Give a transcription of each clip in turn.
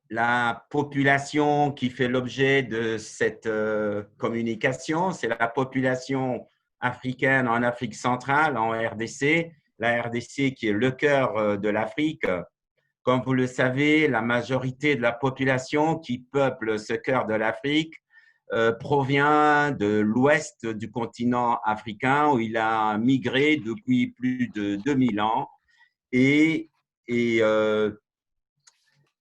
La population qui fait l'objet de cette communication, c'est la population africaine en Afrique centrale, en RDC, la RDC qui est le cœur de l'Afrique. Comme vous le savez, la majorité de la population qui peuple ce cœur de l'Afrique provient de l'ouest du continent africain où il a migré depuis plus de 2000 ans et, et, euh,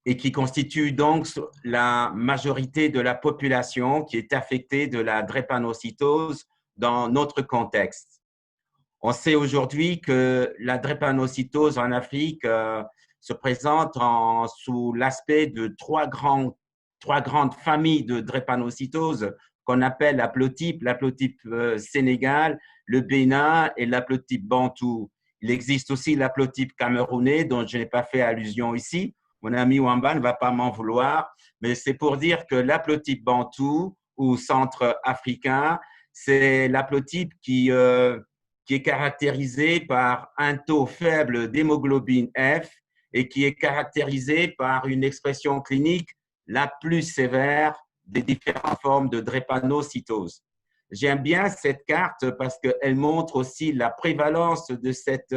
et qui constitue donc la majorité de la population qui est affectée de la drépanocytose dans notre contexte. On sait aujourd'hui que la drépanocytose en Afrique se présente sous l'aspect de trois grandes familles de drépanocytose qu'on appelle l'haplotype Sénégal, le Bénin et l'haplotype Bantou. Il existe aussi l'haplotype camerounais dont je n'ai pas fait allusion ici. Mon ami Wamba ne va pas m'en vouloir, mais c'est pour dire que l'haplotype Bantou ou centre africain, c'est l'haplotype qui est caractérisé par un taux faible d'hémoglobine F et qui est caractérisé par une expression clinique la plus sévère des différentes formes de drépanocytose. J'aime bien cette carte parce qu'elle montre aussi la prévalence de cette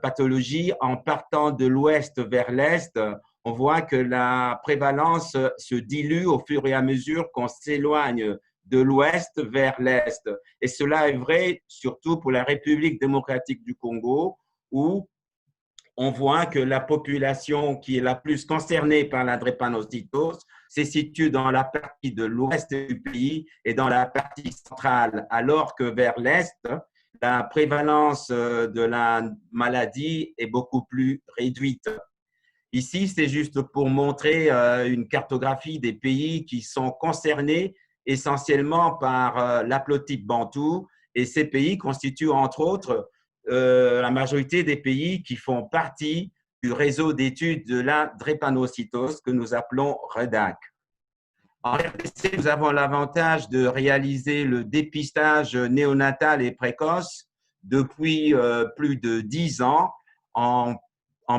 pathologie en partant de l'ouest vers l'est. On voit que la prévalence se dilue au fur et à mesure qu'on s'éloigne de l'ouest vers l'est. Et cela est vrai surtout pour la République démocratique du Congo, où on voit que la population qui est la plus concernée par la drépanocytose se situe dans la partie de l'ouest du pays et dans la partie centrale, alors que vers l'est, la prévalence de la maladie est beaucoup plus réduite. Ici, c'est juste pour montrer une cartographie des pays qui sont concernés essentiellement par l'haplotype bantou. Et ces pays constituent, entre autres, la majorité des pays qui font partie du réseau d'études de la drépanocytose que nous appelons REDAC. En RDC, nous avons l'avantage de réaliser le dépistage néonatal et précoce depuis plus de 10 ans, en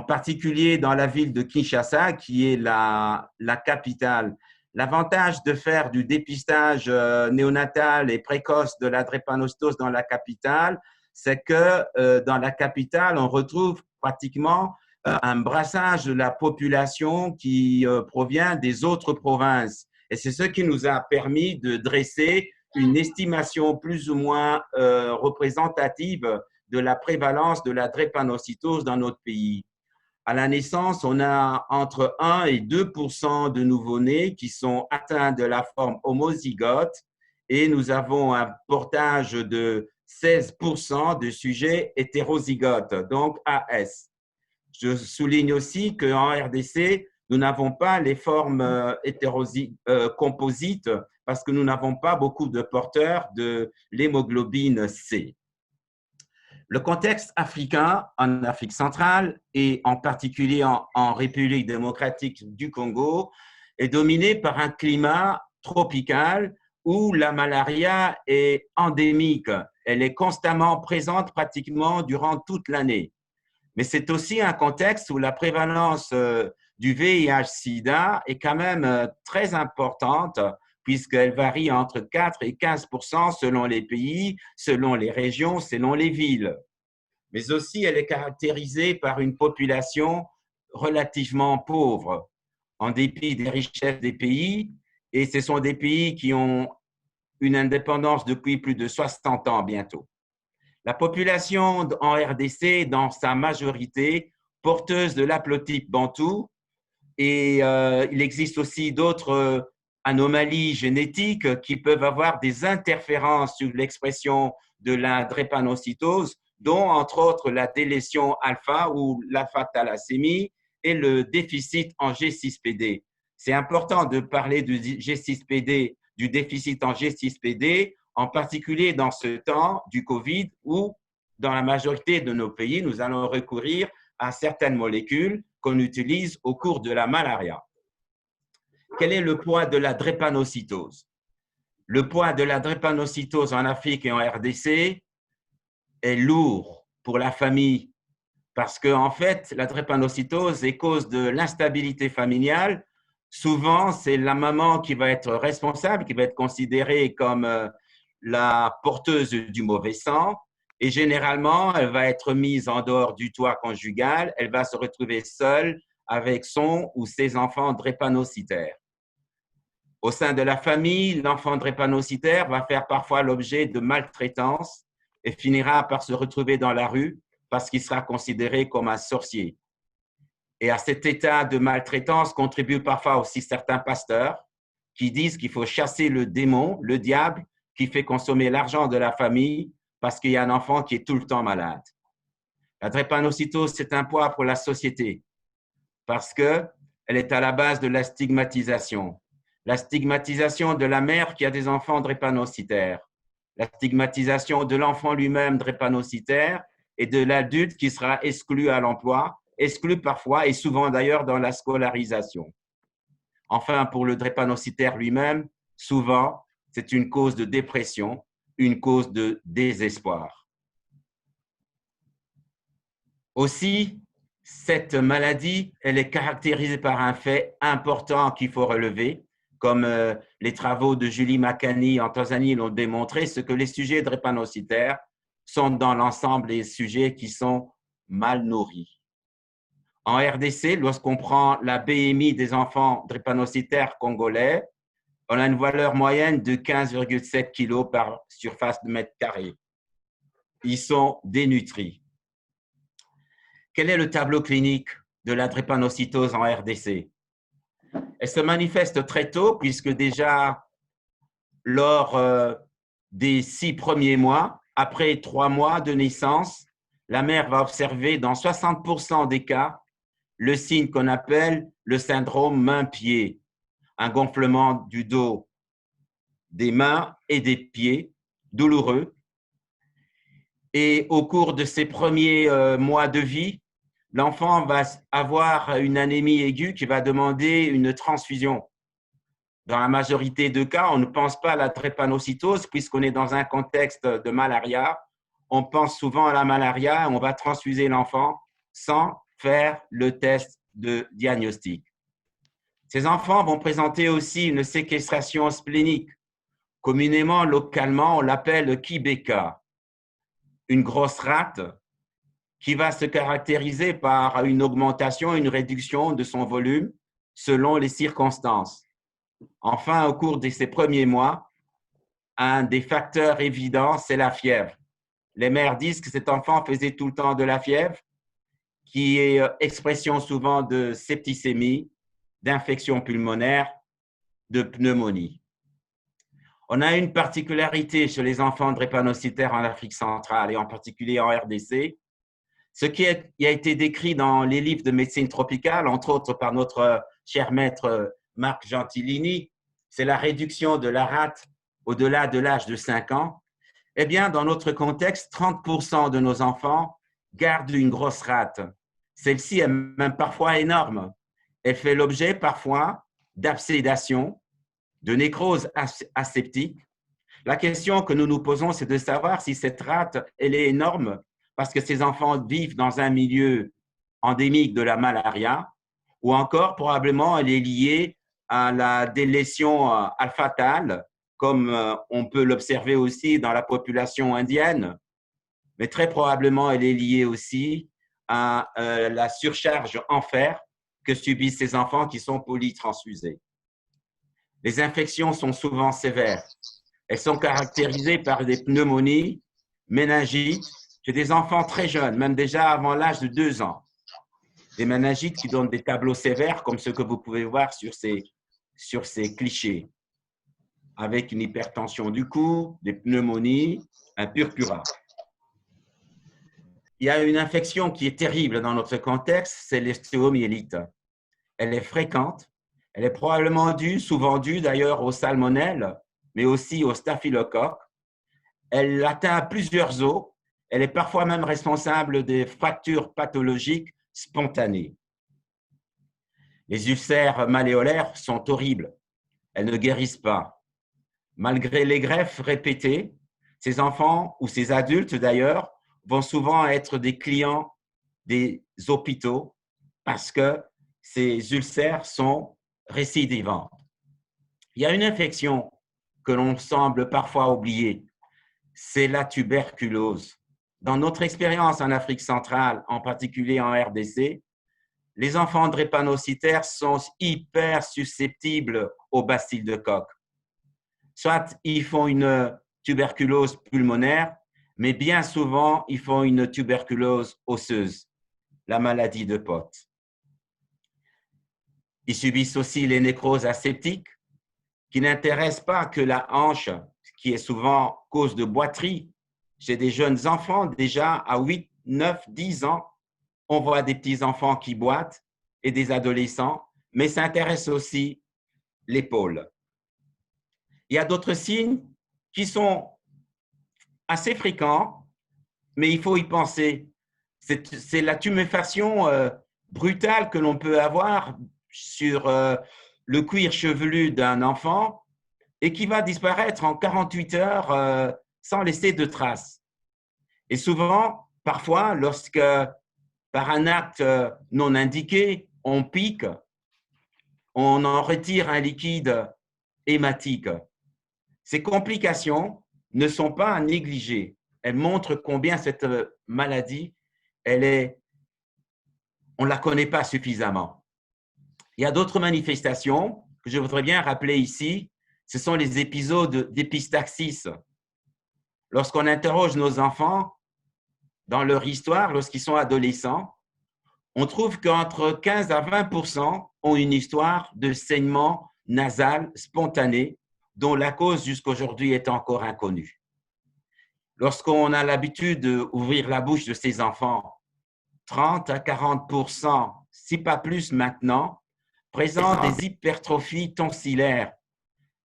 particulier dans la ville de Kinshasa, qui est la capitale. L'avantage de faire du dépistage néonatal et précoce de la drépanocytose dans la capitale, c'est que dans la capitale, on retrouve pratiquement un brassage de la population qui provient des autres provinces. Et c'est ce qui nous a permis de dresser une estimation plus ou moins représentative de la prévalence de la drépanocytose dans notre pays. À la naissance, on a entre 1 et 2 de nouveau-nés qui sont atteints de la forme homozygote et nous avons un portage de 16 de sujets hétérozygotes, donc AS. Je souligne aussi qu'en RDC, nous n'avons pas les formes composites parce que nous n'avons pas beaucoup de porteurs de l'hémoglobine C. Le contexte africain en Afrique centrale et en particulier en République démocratique du Congo est dominé par un climat tropical où la malaria est endémique. Elle est constamment présente pratiquement durant toute l'année. Mais c'est aussi un contexte où la prévalence du VIH-Sida est quand même très importante puisqu'elle varie entre 4 et 15 selon les pays, selon les régions, selon les villes. Mais aussi, elle est caractérisée par une population relativement pauvre, en dépit des richesses des pays, et ce sont des pays qui ont une indépendance depuis plus de 60 ans bientôt. La population en RDC est dans sa majorité porteuse de l'haplotype bantou et il existe aussi d'autres anomalies génétiques qui peuvent avoir des interférences sur l'expression de la drépanocytose, dont entre autres la délétion alpha ou l'alpha-thalassémie et le déficit en G6PD. C'est important de parler du G6PD, du déficit en G6PD, en particulier dans ce temps du Covid où, dans la majorité de nos pays, nous allons recourir à certaines molécules qu'on utilise au cours de la malaria. Quel est le poids de la drépanocytose? Le poids de la drépanocytose en Afrique et en RDC est lourd pour la famille parce qu'en fait, la drépanocytose est cause de l'instabilité familiale Souvent, c'est la maman qui va être responsable, qui va être considérée comme la porteuse du mauvais sang. Et généralement, elle va être mise en dehors du toit conjugal. Elle va se retrouver seule avec son ou ses enfants drépanocytaires. Au sein de la famille, l'enfant drépanocytaire va faire parfois l'objet de maltraitance et finira par se retrouver dans la rue parce qu'il sera considéré comme un sorcier. Et à cet état de maltraitance contribuent parfois aussi certains pasteurs qui disent qu'il faut chasser le démon, le diable, qui fait consommer l'argent de la famille parce qu'il y a un enfant qui est tout le temps malade. La drépanocytose, c'est un poids pour la société parce qu'elle est à la base de la stigmatisation. La stigmatisation de la mère qui a des enfants drépanocytaires, la stigmatisation de l'enfant lui-même drépanocytaire et de l'adulte qui sera exclu à l'emploi, exclu parfois et souvent d'ailleurs dans la scolarisation. Enfin, pour le drépanocytaire lui-même, souvent, c'est une cause de dépression, une cause de désespoir. Aussi, cette maladie, elle est caractérisée par un fait important qu'il faut relever, comme les travaux de Julie Makani en Tanzanie l'ont démontré, c'est que les sujets drépanocytaires sont dans l'ensemble des sujets qui sont mal nourris. En RDC, lorsqu'on prend la BMI des enfants drépanocytaires congolais, on a une valeur moyenne de 15,7 kg par surface de mètre carré. Ils sont dénutris. Quel est le tableau clinique de la drépanocytose en RDC? Elle se manifeste très tôt puisque déjà lors des 6 premiers mois, après 3 mois de naissance, la mère va observer dans 60% des cas le signe qu'on appelle le syndrome main-pied, un gonflement du dos, des mains et des pieds, douloureux. Et au cours de ses premiers mois de vie, l'enfant va avoir une anémie aiguë qui va demander une transfusion. Dans la majorité des cas, on ne pense pas à la drépanocytose puisqu'on est dans un contexte de malaria. On pense souvent à la malaria, on va transfuser l'enfant sans faire le test de diagnostic. Ces enfants vont présenter aussi une séquestration splénique. Communément, localement, on l'appelle Kibeka, une grosse rate qui va se caractériser par une augmentation, une réduction de son volume selon les circonstances. Enfin, au cours de ces premiers mois, un des facteurs évidents, c'est la fièvre. Les mères disent que cet enfant faisait tout le temps de la fièvre, qui est expression souvent de septicémie, d'infection pulmonaire, de pneumonie. On a une particularité chez les enfants drépanocytaires en Afrique centrale et en particulier en RDC. Ce qui a été décrit dans les livres de médecine tropicale, entre autres par notre cher maître Marc Gentilini, c'est la réduction de la rate au-delà de l'âge de 5 ans. Eh bien, dans notre contexte, 30% de nos enfants gardent une grosse rate. Celle-ci est même parfois énorme. Elle fait l'objet parfois d'absédation, de nécrose aseptique. La question que nous nous posons, c'est de savoir si cette rate, elle est énorme parce que ces enfants vivent dans un milieu endémique de la malaria, ou encore probablement elle est liée à la délétion alphatale, comme on peut l'observer aussi dans la population indienne, mais très probablement elle est liée aussi à la surcharge en fer que subissent ces enfants qui sont polytransfusés. Les infections sont souvent sévères. Elles sont caractérisées par des pneumonies, méningites, chez des enfants très jeunes, même déjà avant l'âge de 2 ans. Des méningites qui donnent des tableaux sévères comme ceux que vous pouvez voir sur ces clichés, avec une hypertension du cou, des pneumonies, un purpura. Il y a une infection qui est terrible dans notre contexte, c'est l'ostéomyélite. Elle est fréquente, elle est probablement due, souvent due d'ailleurs aux salmonelles, mais aussi au staphylocoque. Elle atteint plusieurs os. Elle est parfois même responsable des fractures pathologiques spontanées. Les ulcères malléolaires sont horribles. Elles ne guérissent pas. Malgré les greffes répétées, ces enfants ou ces adultes d'ailleurs vont souvent être des clients des hôpitaux parce que ces ulcères sont récidivante. Il y a une infection que l'on semble parfois oublier, c'est la tuberculose. Dans notre expérience en Afrique centrale, en particulier en RDC, les enfants drépanocytaires sont hyper susceptibles aux bacilles de Koch. Soit ils font une tuberculose pulmonaire, mais bien souvent, ils font une tuberculose osseuse, la maladie de Pott. Ils subissent aussi les nécroses aseptiques, qui n'intéressent pas que la hanche, qui est souvent cause de boiterie. Chez des jeunes enfants, déjà à 8, 9, 10 ans, on voit des petits-enfants qui boitent et des adolescents, mais ça intéresse aussi l'épaule. Il y a d'autres signes qui sont assez fréquents, mais il faut y penser. C'est la tuméfaction brutale que l'on peut avoir sur le cuir chevelu d'un enfant et qui va disparaître en 48 heures sans laisser de traces. Et souvent, parfois, lorsque par un acte non indiqué, on pique, on en retire un liquide hématique. Ces complications ne sont pas à négliger. Elles montrent combien cette maladie, on ne la connaît pas suffisamment. Il y a d'autres manifestations que je voudrais bien rappeler ici. Ce sont les épisodes d'épistaxis. Lorsqu'on interroge nos enfants dans leur histoire, lorsqu'ils sont adolescents, on trouve qu'entre 15 à 20% ont une histoire de saignement nasal spontané dont la cause jusqu'aujourd'hui est encore inconnue. Lorsqu'on a l'habitude d'ouvrir la bouche de ses enfants, 30 à 40%, si pas plus maintenant, présentent des hypertrophies tonsillaires.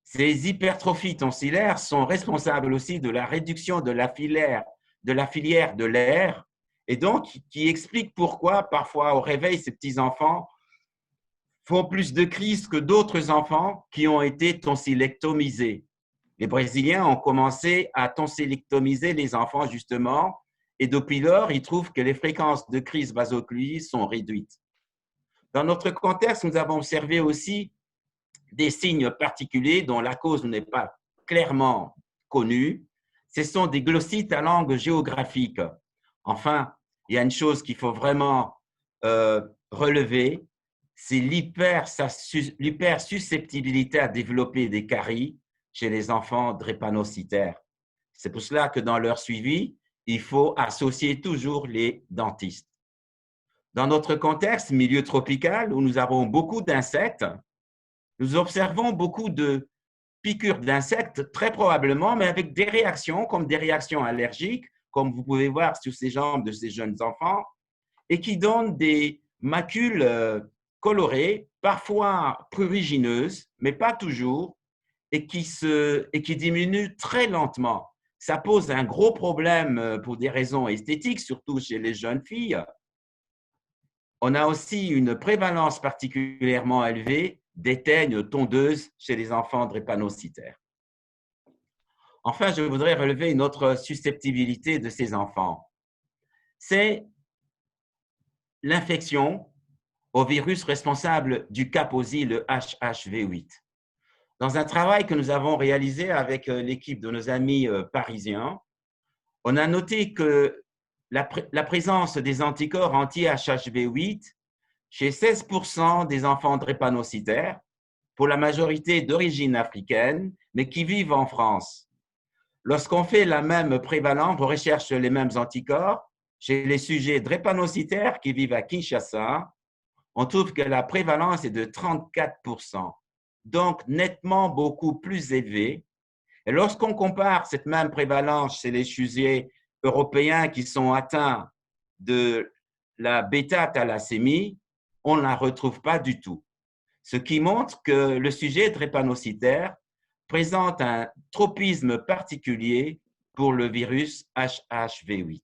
Ces hypertrophies tonsillaires sont responsables aussi de la réduction de la filière de l'air et donc qui expliquent pourquoi parfois au réveil, ces petits-enfants font plus de crises que d'autres enfants qui ont été tonsillectomisés. Les Brésiliens ont commencé à tonsillectomiser les enfants justement et depuis lors, ils trouvent que les fréquences de crises vasocluides sont réduites. Dans notre contexte, nous avons observé aussi des signes particuliers dont la cause n'est pas clairement connue. Ce sont des glossites à langue géographique. Enfin, il y a une chose qu'il faut vraiment relever, c'est l'hypersusceptibilité à développer des caries chez les enfants drépanocytaires. C'est pour cela que dans leur suivi, il faut associer toujours les dentistes. Dans notre contexte, milieu tropical, où nous avons beaucoup d'insectes, nous observons beaucoup de piqûres d'insectes, très probablement, mais avec des réactions, comme des réactions allergiques, comme vous pouvez voir sur ces jambes de ces jeunes enfants, et qui donnent des macules colorées, parfois prurigineuses, mais pas toujours, et qui diminuent très lentement. Ça pose un gros problème pour des raisons esthétiques, surtout chez les jeunes filles. On a aussi une prévalence particulièrement élevée des teignes tondeuses chez les enfants drépanocytaires. Enfin, je voudrais relever une autre susceptibilité de ces enfants. C'est l'infection au virus responsable du Kaposi, le HHV8. Dans un travail que nous avons réalisé avec l'équipe de nos amis parisiens, on a noté que la présence des anticorps anti-HHV8 chez 16% des enfants drépanocytaires, pour la majorité d'origine africaine, mais qui vivent en France. Lorsqu'on fait la même prévalence, on recherche les mêmes anticorps chez les sujets drépanocytaires qui vivent à Kinshasa, on trouve que la prévalence est de 34%, donc nettement beaucoup plus élevée. Et lorsqu'on compare cette même prévalence chez les sujets européens qui sont atteints de la bêta-thalassémie, on ne la retrouve pas du tout. Ce qui montre que le sujet drépanocytaire présente un tropisme particulier pour le virus HHV8.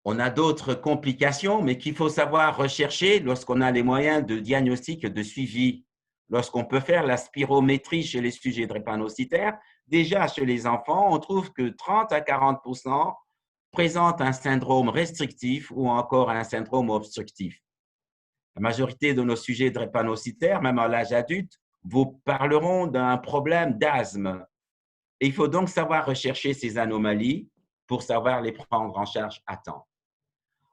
On a d'autres complications, mais qu'il faut savoir rechercher lorsqu'on a les moyens de diagnostic et de suivi. Lorsqu'on peut faire la spirométrie chez les sujets drépanocytaires, déjà chez les enfants, on trouve que 30 à 40% présentent un syndrome restrictif ou encore un syndrome obstructif. La majorité de nos sujets drépanocytaires, même à l'âge adulte, vous parleront d'un problème d'asthme. Et il faut donc savoir rechercher ces anomalies pour savoir les prendre en charge à temps.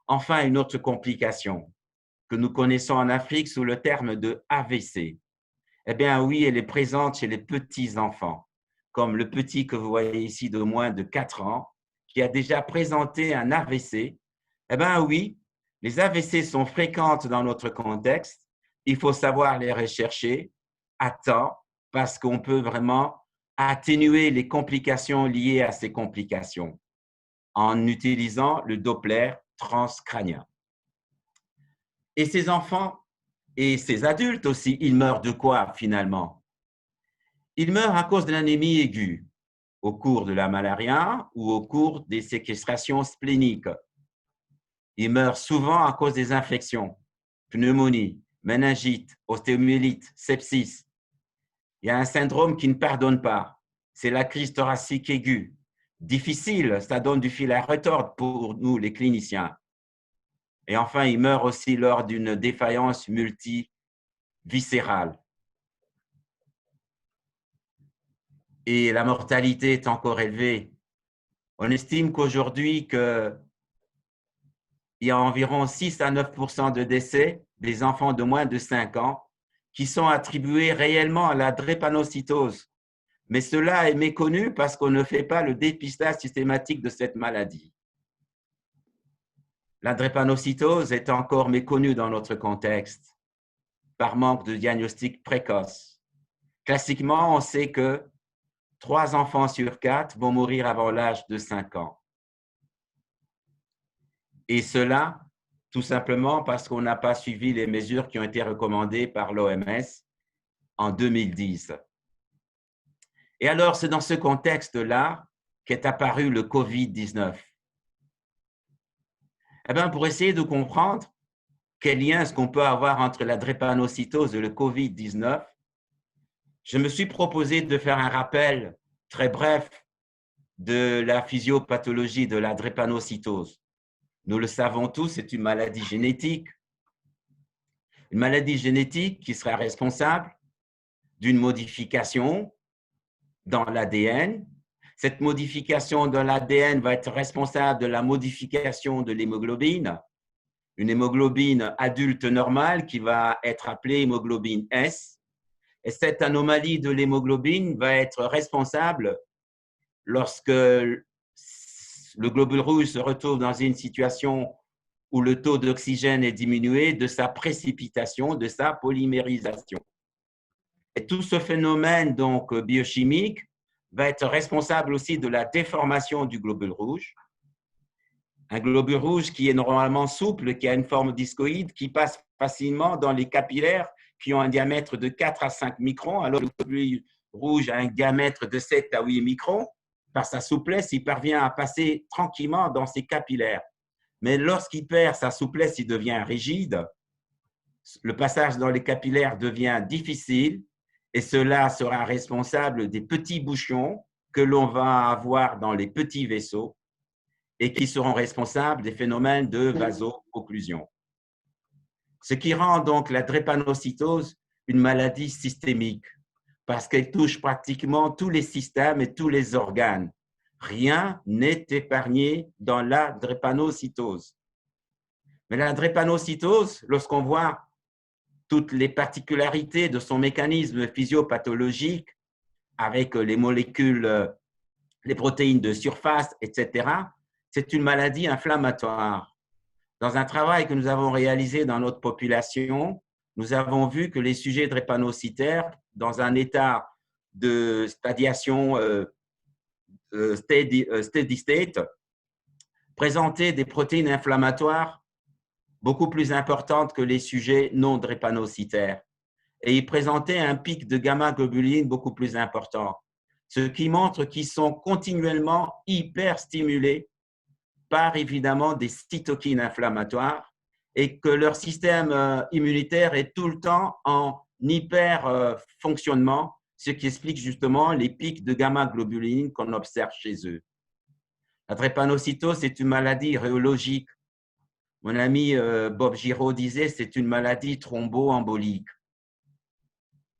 Enfin, une autre complication que nous connaissons en Afrique sous le terme de AVC. Eh bien oui, elle est présente chez les petits-enfants, comme le petit que vous voyez ici de moins de 4 ans, qui a déjà présenté un AVC. Eh bien oui, les AVC sont fréquentes dans notre contexte. Il faut savoir les rechercher à temps parce qu'on peut vraiment atténuer les complications liées à ces complications en utilisant le Doppler transcrânien. Et ces enfants et ces adultes aussi, ils meurent de quoi finalement? Ils meurent à cause de l'anémie aiguë, au cours de la malaria ou au cours des séquestrations spléniques. Ils meurent souvent à cause des infections, pneumonie, méningite, ostéomyélite, sepsis. Il y a un syndrome qui ne pardonne pas, c'est la crise thoracique aiguë. Difficile, ça donne du fil à retordre pour nous, les cliniciens. Et enfin, ils meurent aussi lors d'une défaillance multiviscérale. Et la mortalité est encore élevée. On estime qu'aujourd'hui, il y a environ 6 à 9% de décès des enfants de moins de 5 ans qui sont attribués réellement à la drépanocytose. Mais cela est méconnu parce qu'on ne fait pas le dépistage systématique de cette maladie. La drépanocytose est encore méconnue dans notre contexte par manque de diagnostic précoce. Classiquement, on sait que 3 enfants sur 4 vont mourir avant l'âge de 5 ans. Et cela, tout simplement parce qu'on n'a pas suivi les mesures qui ont été recommandées par l'OMS en 2010. Et alors, c'est dans ce contexte-là qu'est apparu le COVID-19. Eh bien, pour essayer de comprendre quel lien est-ce qu'on peut avoir entre la drépanocytose et le COVID-19, je me suis proposé de faire un rappel très bref de la physiopathologie de la drépanocytose. Nous le savons tous, c'est une maladie génétique. Une maladie génétique qui sera responsable d'une modification dans l'ADN. Cette modification dans l'ADN va être responsable de la modification de l'hémoglobine, une hémoglobine adulte normale qui va être appelée hémoglobine S. Et cette anomalie de l'hémoglobine va être responsable lorsque le globule rouge se retrouve dans une situation où le taux d'oxygène est diminué, de sa précipitation, de sa polymérisation. Et tout ce phénomène donc biochimique va être responsable aussi de la déformation du globule rouge. Un globule rouge qui est normalement souple, qui a une forme discoïde, qui passe facilement dans les capillaires qui ont un diamètre de 4 à 5 microns, alors le globule rouge a un diamètre de 7 à 8 microns. Par sa souplesse, il parvient à passer tranquillement dans ses capillaires. Mais lorsqu'il perd sa souplesse, il devient rigide. Le passage dans les capillaires devient difficile et cela sera responsable des petits bouchons que l'on va avoir dans les petits vaisseaux et qui seront responsables des phénomènes de vaso-occlusion. Ce qui rend donc la drépanocytose une maladie systémique parce qu'elle touche pratiquement tous les systèmes et tous les organes. Rien n'est épargné dans la drépanocytose. Mais la drépanocytose, lorsqu'on voit toutes les particularités de son mécanisme physiopathologique avec les molécules, les protéines de surface, etc., c'est une maladie inflammatoire. Dans un travail que nous avons réalisé dans notre population, nous avons vu que les sujets drépanocytaires, dans un état de stadiation steady state, présentaient des protéines inflammatoires beaucoup plus importantes que les sujets non drépanocytaires. Et ils présentaient un pic de gamma-globuline beaucoup plus important, ce qui montre qu'ils sont continuellement hyper-stimulés par évidemment des cytokines inflammatoires et que leur système immunitaire est tout le temps en hyper-fonctionnement, ce qui explique justement les pics de gamma-globuline qu'on observe chez eux. La drépanocytose est une maladie rhéologique. Mon ami Bob Giraud disait, c'est une maladie thromboembolique.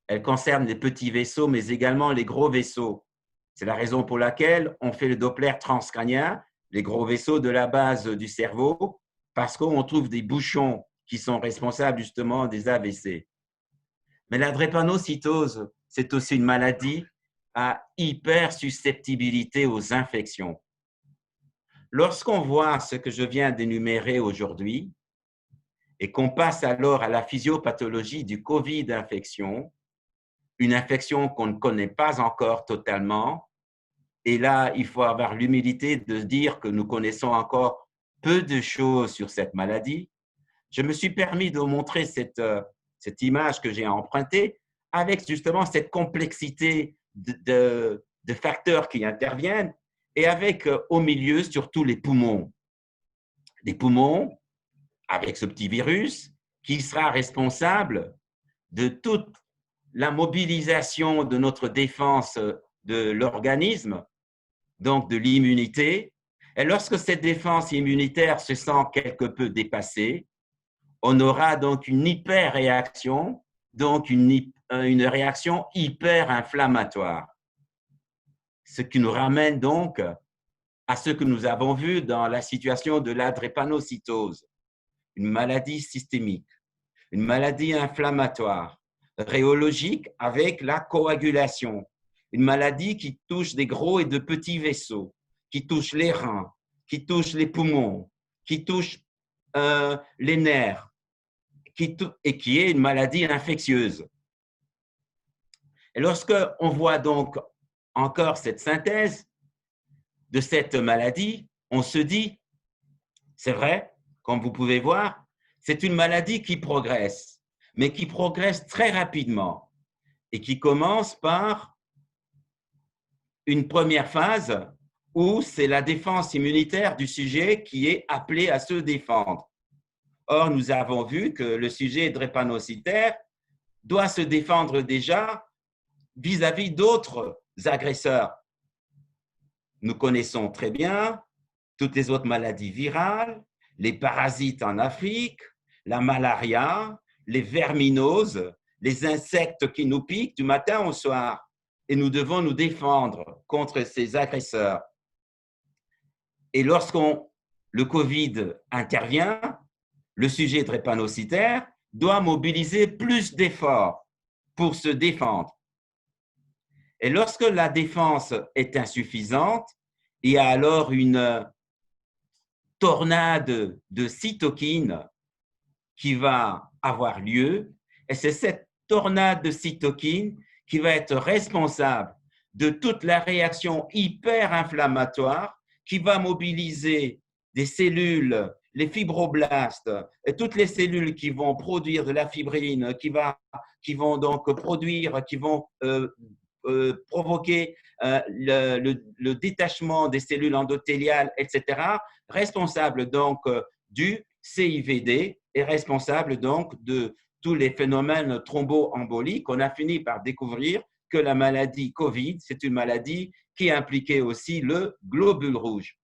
Elle concerne les petits vaisseaux, mais également les gros vaisseaux. C'est la raison pour laquelle on fait le Doppler transcrânien, les gros vaisseaux de la base du cerveau, parce qu'on trouve des bouchons qui sont responsables justement des AVC. Mais la drépanocytose, c'est aussi une maladie à hypersusceptibilité aux infections. Lorsqu'on voit ce que je viens d'énumérer aujourd'hui et qu'on passe alors à la physiopathologie du Covid-infection, une infection qu'on ne connaît pas encore totalement, et là, il faut avoir l'humilité de dire que nous connaissons encore peu de choses sur cette maladie, je me suis permis de vous montrer cette image que j'ai empruntée avec justement cette complexité de facteurs qui interviennent et avec au milieu surtout les poumons. Les poumons, avec ce petit virus, qui sera responsable de toute la mobilisation de notre défense de l'organisme, donc de l'immunité. Et lorsque cette défense immunitaire se sent quelque peu dépassée, on aura donc une hyperréaction, donc une réaction hyper-inflammatoire. Ce qui nous ramène donc à ce que nous avons vu dans la situation de la drépanocytose, une maladie systémique, une maladie inflammatoire, rhéologique avec la coagulation, une maladie qui touche des gros et de petits vaisseaux, qui touche les reins, qui touche les poumons, qui touche les nerfs, et qui est une maladie infectieuse. Et lorsqu'on voit donc encore cette synthèse de cette maladie, on se dit, c'est vrai, comme vous pouvez voir, c'est une maladie qui progresse, mais qui progresse très rapidement et qui commence par une première phase où c'est la défense immunitaire du sujet qui est appelée à se défendre. Or, nous avons vu que le sujet drépanocytaire doit se défendre déjà vis-à-vis d'autres agresseurs. Nous connaissons très bien toutes les autres maladies virales, les parasites en Afrique, la malaria, les verminoses, les insectes qui nous piquent du matin au soir. Et nous devons nous défendre contre ces agresseurs. Et lorsqu'on le Covid intervient, le sujet drépanocytaire doit mobiliser plus d'efforts pour se défendre. Et lorsque la défense est insuffisante, il y a alors une tornade de cytokines qui va avoir lieu. Et c'est cette tornade de cytokines qui va être responsable de toute la réaction hyper-inflammatoire qui va mobiliser des cellules, les fibroblastes et toutes les cellules qui vont produire de la fibrine, qui vont donc produire, qui vont provoquer le détachement des cellules endothéliales, etc., responsable donc du CIVD et responsable donc de tous les phénomènes thromboemboliques. On a fini par découvrir que la maladie Covid, c'est une maladie qui impliquait aussi le globule rouge.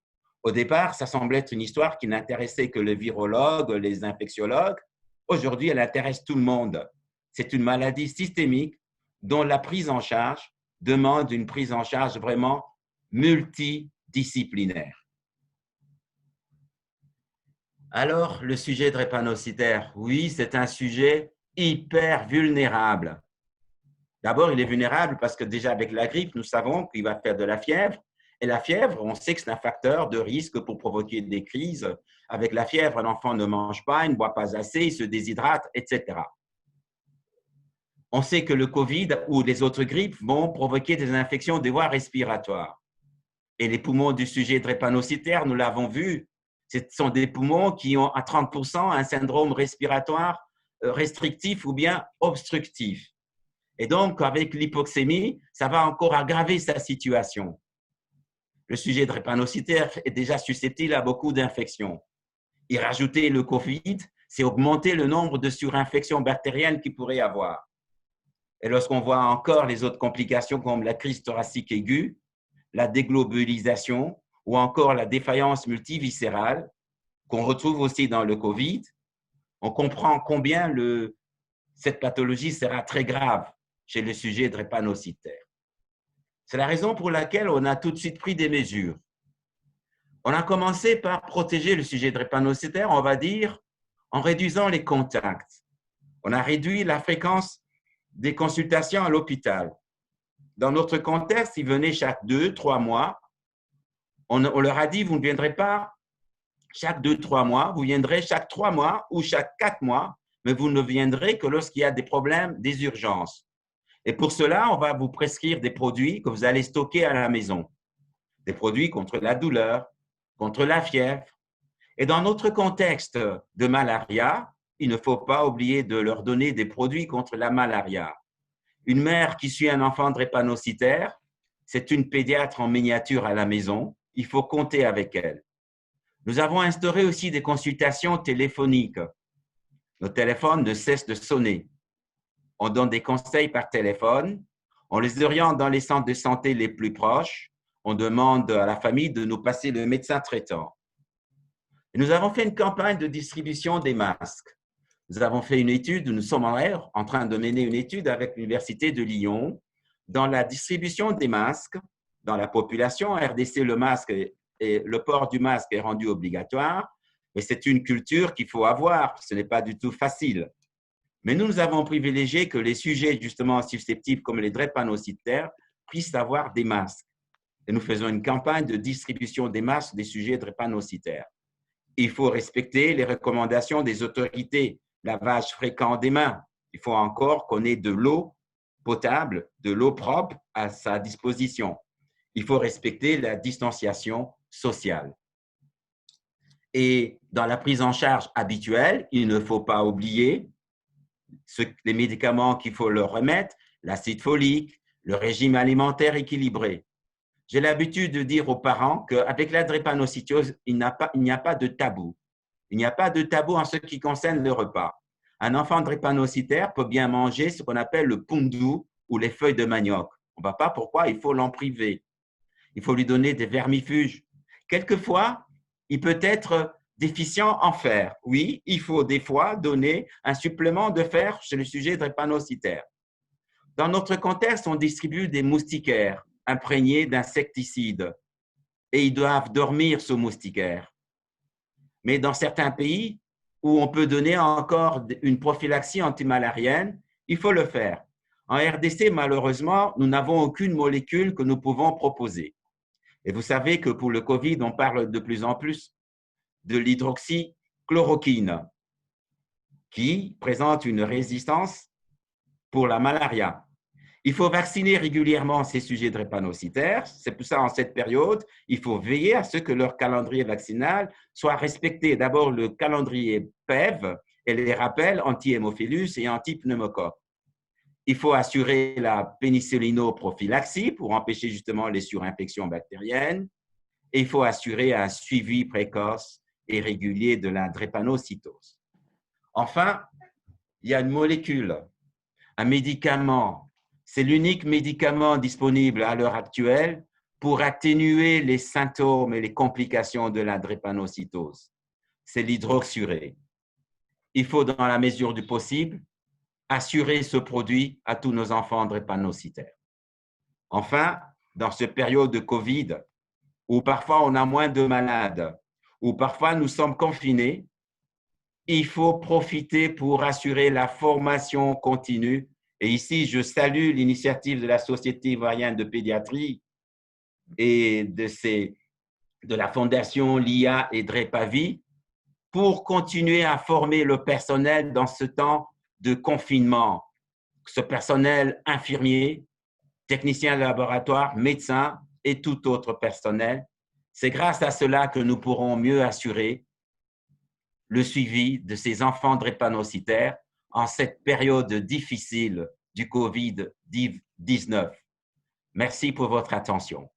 Au départ, ça semblait être une histoire qui n'intéressait que les virologues, les infectiologues. Aujourd'hui, elle intéresse tout le monde. C'est une maladie systémique dont la prise en charge demande une prise en charge vraiment multidisciplinaire. Alors, le sujet drépanocytaire, oui, c'est un sujet hyper vulnérable. D'abord, il est vulnérable parce que déjà avec la grippe, nous savons qu'il va faire de la fièvre. Et la fièvre, on sait que c'est un facteur de risque pour provoquer des crises. Avec la fièvre, un enfant ne mange pas, il ne boit pas assez, il se déshydrate, etc. On sait que le Covid ou les autres grippes vont provoquer des infections des voies respiratoires. Et les poumons du sujet drépanocytaire, nous l'avons vu, ce sont des poumons qui ont à 30% un syndrome respiratoire restrictif ou bien obstructif. Et donc, avec l'hypoxémie, ça va encore aggraver sa situation. Le sujet drépanocytaire est déjà susceptible à beaucoup d'infections. Y rajouter le Covid, c'est augmenter le nombre de surinfections bactériennes qu'il pourrait y avoir. Et lorsqu'on voit encore les autres complications comme la crise thoracique aiguë, la déglobulisation ou encore la défaillance multiviscérale, qu'on retrouve aussi dans le Covid, on comprend combien cette pathologie sera très grave chez le sujet drépanocytaire. C'est la raison pour laquelle on a tout de suite pris des mesures. On a commencé par protéger le sujet drépanocytaire, on va dire, en réduisant les contacts. On a réduit la fréquence des consultations à l'hôpital. Dans notre contexte, ils venaient chaque 2-3 mois. On leur a dit, vous ne viendrez pas chaque 2-3 mois, vous viendrez chaque 3 mois ou chaque 4 mois, mais vous ne viendrez que lorsqu'il y a des problèmes, des urgences. Et pour cela, on va vous prescrire des produits que vous allez stocker à la maison. Des produits contre la douleur, contre la fièvre. Et dans notre contexte de malaria, il ne faut pas oublier de leur donner des produits contre la malaria. Une mère qui suit un enfant drépanocytaire, c'est une pédiatre en miniature à la maison. Il faut compter avec elle. Nous avons instauré aussi des consultations téléphoniques. Nos téléphones ne cessent de sonner. On donne des conseils par téléphone. On les oriente dans les centres de santé les plus proches. On demande à la famille de nous passer le médecin traitant. Et nous avons fait une campagne de distribution des masques. Nous avons fait une étude, nous sommes en train de mener une étude avec l'Université de Lyon dans la distribution des masques dans la population. En RDC, le port du masque est rendu obligatoire, mais c'est une culture qu'il faut avoir. Ce n'est pas du tout facile. Mais nous avons privilégié que les sujets justement susceptibles comme les drépanocytaires puissent avoir des masques. Et nous faisons une campagne de distribution des masques des sujets drépanocytaires. Il faut respecter les recommandations des autorités, lavage fréquent des mains. Il faut encore qu'on ait de l'eau potable, de l'eau propre à sa disposition. Il faut respecter la distanciation sociale. Et dans la prise en charge habituelle, il ne faut pas oublier les médicaments qu'il faut leur remettre, l'acide folique, le régime alimentaire équilibré. J'ai l'habitude de dire aux parents qu'avec la drépanocytose, il n'y a pas de tabou. Il n'y a pas de tabou en ce qui concerne le repas. Un enfant drépanocytaire peut bien manger ce qu'on appelle le pundu ou les feuilles de manioc. On ne voit pas pourquoi il faut l'en priver. Il faut lui donner des vermifuges. Quelquefois, il peut être déficient en fer. Oui, il faut des fois donner un supplément de fer chez le sujet drépanocytaire. Dans notre contexte, on distribue des moustiquaires imprégnés d'insecticides et ils doivent dormir sous moustiquaire. Mais dans certains pays où on peut donner encore une prophylaxie antimalarienne, il faut le faire. En RDC, malheureusement, nous n'avons aucune molécule que nous pouvons proposer. Et vous savez que pour le COVID, on parle de plus en plus de l'hydroxychloroquine qui présente une résistance pour la malaria. Il faut vacciner régulièrement ces sujets drépanocytaires. C'est pour ça, en cette période, il faut veiller à ce que leur calendrier vaccinal soit respecté. D'abord, le calendrier PEV et les rappels anti-hémophilus et anti-pneumocoque. Il faut assurer la pénicillinoprophylaxie pour empêcher justement les surinfections bactériennes. Et il faut assurer un suivi précoce et régulier de la drépanocytose. Enfin, il y a une molécule, un médicament. C'est l'unique médicament disponible à l'heure actuelle pour atténuer les symptômes et les complications de la drépanocytose. C'est l'hydroxurée. Il faut, dans la mesure du possible, assurer ce produit à tous nos enfants drépanocytaires. Enfin, dans cette période de COVID, où parfois on a moins de malades, où parfois nous sommes confinés, il faut profiter pour assurer la formation continue. Et ici, je salue l'initiative de la Société ivoirienne de pédiatrie et de la Fondation LIA et Drépavi pour continuer à former le personnel dans ce temps de confinement. Ce personnel infirmier, technicien de laboratoire, médecin et tout autre personnel. C'est grâce à cela que nous pourrons mieux assurer le suivi de ces enfants drépanocytaires en cette période difficile du COVID-19. Merci pour votre attention.